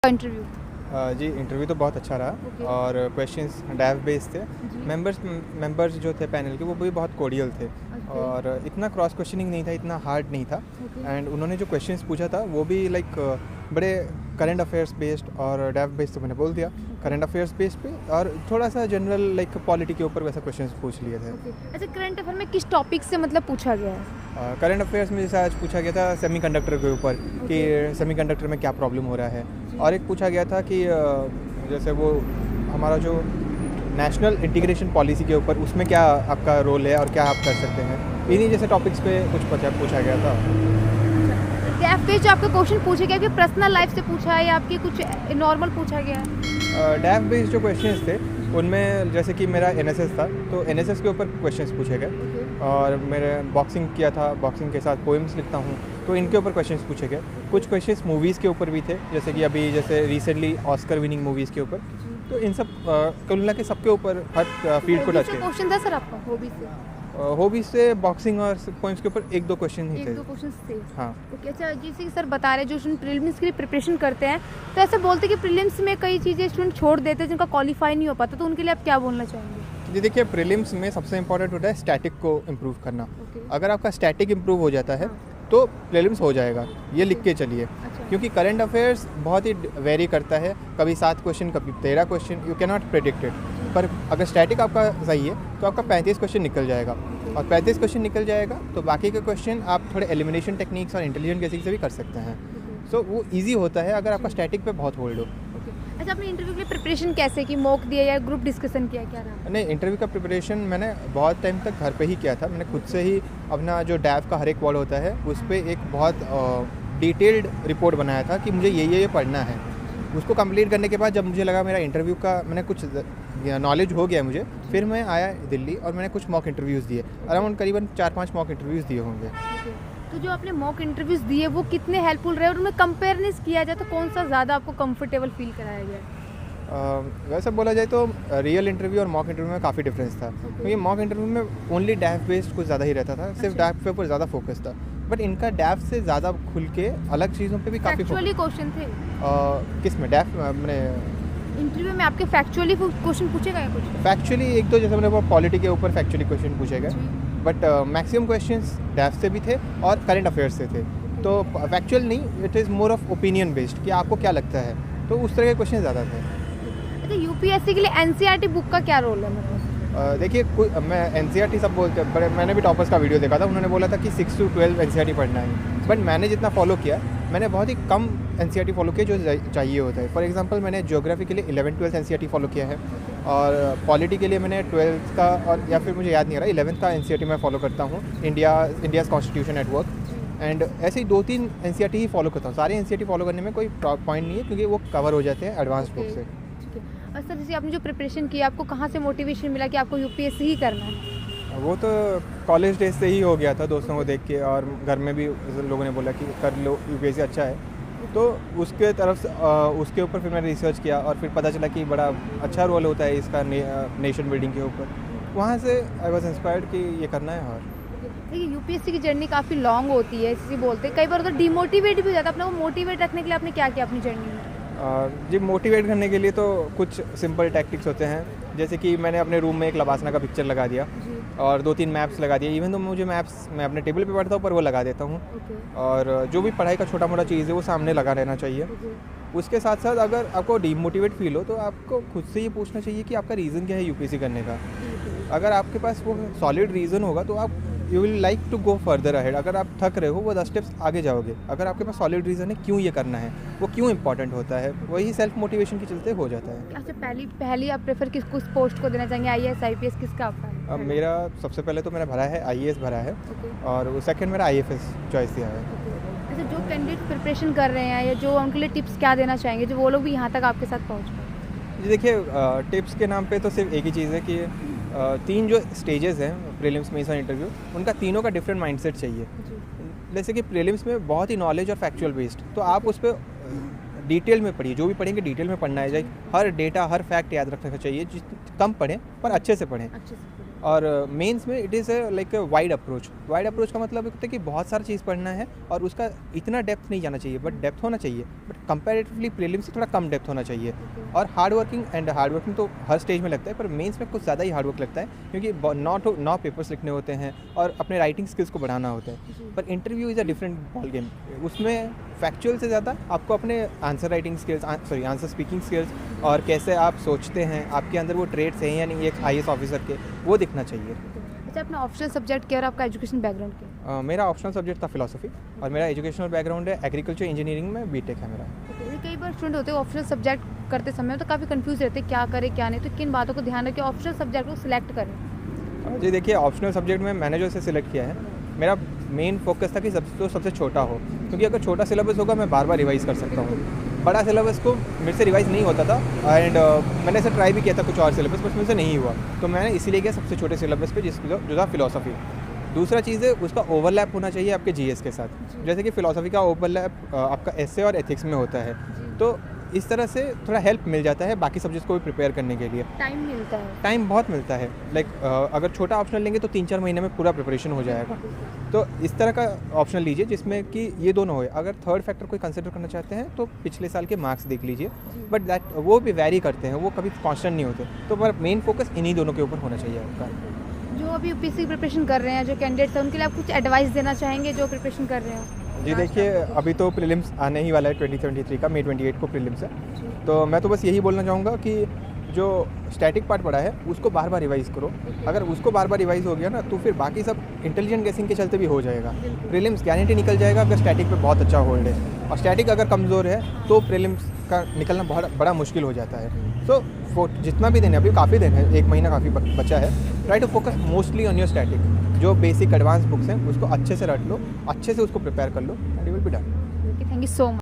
Interview. जी interview तो बहुत अच्छा रहा ओके। और क्वेश्चंस डैव बेस्ड थे। जी। मेंबर्स जो थे पैनल के वो भी बहुत कोडियल थे ओके। और इतना क्रॉस क्वेश्चनिंग नहीं था, इतना हार्ड नहीं था। ओके। एंड उन्होंने जो क्वेश्चंस पूछा था वो भी लाइक बड़े करंट अफेयर्स बेस्ड और डैव बेस्ड तो मैंने बोल दिया, करंट अफेयर्स बेस्ड पे और थोड़ा सा जनरल लाइक पॉलिटी के ऊपर वैसा क्वेश्चंस पूछ लिए थे। ओके। अच्छा, करंट अफेयर में किस टॉपिक से मतलब पूछा गया है? करंट अफेयर्स में जैसे आज पूछा गया था सेमीकंडक्टर के ऊपर कि सेमीकंडक्टर में क्या प्रॉब्लम हो रहा है, और एक पूछा गया था कि जैसे वो हमारा जो नेशनल इंटीग्रेशन पॉलिसी के ऊपर उसमें क्या आपका रोल है और क्या आप कर सकते हैं, इन्हीं जैसे टॉपिक्स पे कुछ पूछा गया था। डैफ पे जो आपका क्वेश्चन पूछा गया, आपकी पर्सनल लाइफ से पूछा है या आपकी कुछ नॉर्मल पूछा गया है? डैव बेस्ड जो क्वेश्चंस थे उनमें जैसे कि मेरा एनएसएस था तो एनएसएस के ऊपर क्वेश्चंस पूछे गए, और मैंने बॉक्सिंग किया था, बॉक्सिंग के साथ पोएम्स लिखता हूँ तो इनके ऊपर क्वेश्चंस पूछे गए। कुछ क्वेश्चंस मूवीज़ के ऊपर भी थे, जैसे कि अभी जैसे रिसेंटली ऑस्कर विनिंग मूवीज़ के ऊपर, तो इन सब कुल मिला के सबके ऊपर हर फील्ड को टच किया। क्वेश्चन था सर आपका हॉबी से? हॉबीज से बॉक्सिंग और पोएम्स के ऊपर एक दो क्वेश्चन ही थे। एक दो क्वेश्चन थे। हाँ। ओके। अच्छा, जैसे कि सर बता रहे हैं जो स्टूडेंट प्रीलिम्स के लिए प्रिपरेशन करते हैं तो ऐसे बोलते हैं कि प्रीलिम्स में कई चीज़ें स्टूडेंट छोड़ देते हैं जिनका क्वालिफाई नहीं हो पाता, तो उनके लिए आप क्या बोलना चाहेंगे? जी देखिए, प्रीलिम्स में सबसे इंपॉर्टेंट होता है स्टैटिक को इम्प्रूव करना। ओके। अगर आपका स्टैटिक इम्प्रूव हो जाता है हाँ। तो प्रीलिम्स हो जाएगा, ये लिख के चलिए। अच्छा। क्योंकि करंट अफेयर्स बहुत ही वेरी करता है, कभी 7 क्वेश्चन कभी 13 question, you can not predict it. पर अगर स्टैटिक आपका सही है तो आपका 35 क्वेश्चन निकल जाएगा, और 35 क्वेश्चन निकल जाएगा तो बाकी के क्वेश्चन आप थोड़े एलिमिनेशन टेक्निक्स और इंटेलिजेंट गेसिंग से भी कर सकते हैं। सो वो ईजी होता है अगर आपका स्टैटिक पे बहुत होल्ड हो। अच्छा, आपने इंटरव्यू के लिए प्रिपरेशन कैसे की? मॉक दिया या ग्रुप डिस्कशन किया, क्या रहा? नहीं, इंटरव्यू का प्रिपरेशन मैंने बहुत टाइम तक घर पे ही किया था। मैंने खुद से ही अपना जो डैव का हर एक वर्ड होता है उस पर एक बहुत डिटेल्ड रिपोर्ट बनाया था कि मुझे ये पढ़ना है। उसको कंप्लीट करने के बाद जब मुझे लगा मेरा इंटरव्यू का मैंने कुछ नॉलेज हो गया मुझे, फिर मैं आया दिल्ली और मैंने कुछ मॉक इंटरव्यूज़ दिए, अराउंड करीबन 4-5 मॉक इंटरव्यूज़ दिए होंगे। तो जो आपने मॉक इंटरव्यूज़ दिए वो कितने हेल्पफुल रहे, और उनमें कंपेयरनेस किया जाए तो कौन सा ज़्यादा आपको कंफर्टेबल फील कराया गया? वैसे बोला जाए तो रियल इंटरव्यू और मॉक इंटरव्यू में काफ़ी डिफरेंस था, क्योंकि मॉक इंटरव्यू में ओनली डैव बेस्ड कुछ ज़्यादा ही रहता था, सिर्फ अच्छा। डैव पे ऊपर ज़्यादा फोकस था। बट इनका डैव से ज़्यादा खुल के अलग चीज़ों पे भी काफ़ी फैक्चुअली क्वेश्चन थे किस में डैव मैंने इंटरव्यू में आपके? फैक्चुअली क्वेश्चन पूछे गए कुछ? फैक्चुअली एक तो जैसे मैंने वो पॉलिटी के ऊपर फैक्चुअली क्वेश्चन पूछे गए, बट मैक्सिमम क्वेश्चंस डैव से भी थे और करंट अफेयर्स से थे। तो फैक्चुअल नहीं, it is more of opinion based कि आपको क्या लगता है, तो उस तरह के क्वेश्चन ज़्यादा थे। अच्छा, यूपीएससी के लिए एनसीईआरटी बुक का क्या रोल है? मतलब देखिए मैं एनसीईआरटी सब बोलते हैं, पर मैंने भी टॉपर्स का वीडियो देखा था, उन्होंने बोला था कि 6 to 12 एनसीईआरटी पढ़ना है, बट मैंने जितना फॉलो किया मैंने बहुत ही कम एनसीईआरटी फॉलो किया जो चाहिए होता है। फॉर एग्जांपल मैंने ज्योग्राफी के लिए 11th-12th एनसीईआरटी फॉलो किया है, और पॉलिटी के लिए मैंने 12th का और या फिर मुझे याद नहीं आ रहा 11th का एनसीईआरटी मैं फॉलो करता हूँ, India's constitution at work. And ऐसे ही 2-3 एनसीईआरटी ही फॉलो करता हूँ। सारे एनसीईआरटी फॉलो करने में कोई पॉइंट नहीं है, क्योंकि वो कवर हो जाते हैं एडवांस बुक से। और सर, जैसे आपने जो प्रिपरेशन किया, आपको कहाँ से मोटिवेशन मिला कि आपको यूपीएससी ही करना है? वो तो कॉलेज डेज से ही हो गया था, दोस्तों को देख के, और घर में भी लोगों ने बोला कि कर लो, यूपीएससी अच्छा है, तो उसके तरफ से उसके ऊपर फिर मैंने रिसर्च किया और फिर पता चला कि बड़ा अच्छा रोल होता है इसका नेशन बिल्डिंग के ऊपर। वहाँ से आई वॉज इंस्पायर्ड कि ये करना है। और देखिए, यूपीएससी की जर्नी काफ़ी लॉन्ग होती है, इसी बोलते हैं, कई बार तो डिमोटिवेट भी हो जाता है। अपने को मोटिवेट रखने के लिए आपने क्या किया अपनी जर्नी में? जी मोटिवेट करने के लिए तो कुछ सिंपल टैक्टिक्स होते हैं, जैसे कि मैंने अपने रूम में एक लबासना का पिक्चर लगा दिया और 2-3 मैप्स लगा दिए। इवन तो मुझे मैप्स मैं अपने टेबल पे पढ़ता हूँ पर वो लगा देता हूँ, और जो भी पढ़ाई का छोटा मोटा चीज़ है वो सामने लगा रहना चाहिए। उसके साथ साथ अगर आपको डीमोटिवेट फील हो तो आपको खुद से ये पूछना चाहिए कि आपका रीज़न क्या है यूपीएससी करने का। अगर आपके पास वो सॉलिड रीज़न होगा तो आप you will like to go further ahead. अगर आप थक रहे हो वो 10 स्टेप्स आगे जाओगे। अगर आपके पास सॉलिड रीज़न है क्यों ये करना है, वो क्यों इंपॉर्टेंट होता है, वही सेल्फ मोटिवेशन के चलते हो जाता है। अच्छा, पहली आप प्रेफर किस पोस्ट को देना चाहेंगे? आईएएस, आईपीएस, किसका आपका है? मेरा सबसे पहले तो मैंने भरा है आईएएस भरा है, और सेकंड मेरा आईएफएस चॉइस दिया है। अच्छा, जो कैंडिडेट प्रिपरेशन कर रहे हैं या जो उनके लिए टिप्स क्या देना चाहेंगे जो वो लोग भी यहाँ तक आपके साथ पहुँच पाए? जी देखिए, टिप्स के नाम पे तो सिर्फ एक ही चीज़ है कि 3 जो स्टेजेस हैं प्रीलिम्स में, इस इंटरव्यू, उनका तीनों का डिफरेंट माइंडसेट चाहिए। जैसे कि प्रीलिम्स में बहुत ही नॉलेज और फैक्चुअल बेस्ड, तो आप उस पर डिटेल में पढ़िए, जो भी पढ़ेंगे डिटेल में पढ़ना है। हर डेटा हर फैक्ट याद रखना चाहिए, कम पढ़ें पर अच्छे से पढ़ें। और मेंस में it is like wide approach का मतलब होता है कि बहुत सारी चीज़ पढ़ना है और उसका इतना डेप्थ नहीं जाना चाहिए, बट डेप्थ होना चाहिए, बट कंपैरेटिवली प्रीलिम्स से थोड़ा कम डेप्थ होना चाहिए। और हार्ड वर्किंग तो हर स्टेज में लगता है, पर मेंस में कुछ ज़्यादा ही हार्ड वर्क लगता है, क्योंकि 9 पेपर्स लिखने होते हैं और अपने राइटिंग स्किल्स को बढ़ाना होता है। पर interview is a different ball game. उसमें फैक्चुअल से ज़्यादा आपको अपने आंसर स्पीकिंग स्किल्स और कैसे आप सोचते हैं, आपके अंदर वो ट्रेड्स हैं या नहीं एक IAS ऑफिसर के, वो दिखना चाहिए। अच्छा, अपना ऑप्शनल सब्जेक्ट क्या और आपका एजुकेशन बैकग्राउंड क्या? मेरा ऑप्शनल सब्जेक्ट था फिलोसफी और मेरा एजुकेशनल बैकग्राउंड है एग्रीकल्चर इंजीनियरिंग में, बीटेक है मेरा। कई बार स्टूडेंट होते हैं ऑप्शनल सब्जेक्ट करते समय तो काफ़ी कंफ्यूज रहते हैं क्या करें क्या नहीं, तो किन बातों को ध्यान रखें ऑप्शनल सब्जेक्ट को सिलेक्ट करें? जी देखिए, ऑप्शनल सब्जेक्ट में मैंने जो इसे सिलेक्ट किया है, मेरा मेन फोकस था कि सबसे छोटा हो, क्योंकि अगर छोटा सिलेबस होगा मैं बार बार रिवाइज़ कर सकता हूँ। बड़ा सिलेबस को मेरे से रिवाइज़ नहीं होता था एंड मैंने ऐसे ट्राई भी किया था कुछ और सिलेबस, बस मुझसे नहीं हुआ, तो मैंने इसीलिए किया सबसे छोटे सिलेबस पे जो था फिलोसफी। दूसरा चीज़ है उसका ओवरलैप होना चाहिए आपके GS के साथ, जैसे कि फ़िलोसफी का ओवरलैप आपका एसे और एथिक्स में होता है, तो इस तरह से थोड़ा हेल्प मिल जाता है बाकी सब्जेक्ट्स को भी प्रिपेयर करने के लिए। टाइम मिलता है? टाइम बहुत मिलता है, लाइक अगर छोटा ऑप्शनल लेंगे तो 3-4 महीने में पूरा प्रिपरेशन हो जाएगा। तो इस तरह का ऑप्शनल लीजिए जिसमें कि ये दोनों हो। अगर थर्ड फैक्टर कोई कंसिडर करना चाहते हैं तो पिछले साल के मार्क्स देख लीजिए, बट दैट वो भी वैरी करते हैं, वो कभी कांस्टेंट नहीं होते, तो पर मेन फोकस इन्हीं दोनों के ऊपर होना चाहिए आपका। जो अभी UPSC की प्रिपरेशन कर रहे हैं, जो कैंडिडेट्स हैं, उनके लिए आप कुछ एडवाइस देना चाहेंगे जो प्रिपरेशन कर रहे हो? जी देखिए, अभी तो प्रीलिम्स आने ही वाला है 2023 का, मई 28 को प्रीलिम्स है, तो मैं तो बस यही बोलना चाहूँगा कि जो स्टैटिक पार्ट पड़ा है उसको बार बार रिवाइज़ करो। अगर उसको बार बार रिवाइज़ हो गया ना तो फिर बाकी सब इंटेलिजेंट गेसिंग के चलते भी हो जाएगा। प्रीलिम्स गारंटी निकल जाएगा अगर स्टैटिक पे बहुत अच्छा होल्ड है, और स्टैटिक अगर कमज़ोर है तो प्रीलिम्स का निकलना बहुत बड़ा मुश्किल हो जाता है। सो जितना भी दिन है, अभी काफ़ी दिन है, 1 महीना काफ़ी बचा है, try to focus mostly on your static. जो बेसिक एडवांस बुक्स हैं उसको अच्छे से रट लो, अच्छे से उसको प्रिपेयर कर लो and you will be done. Thank you so much.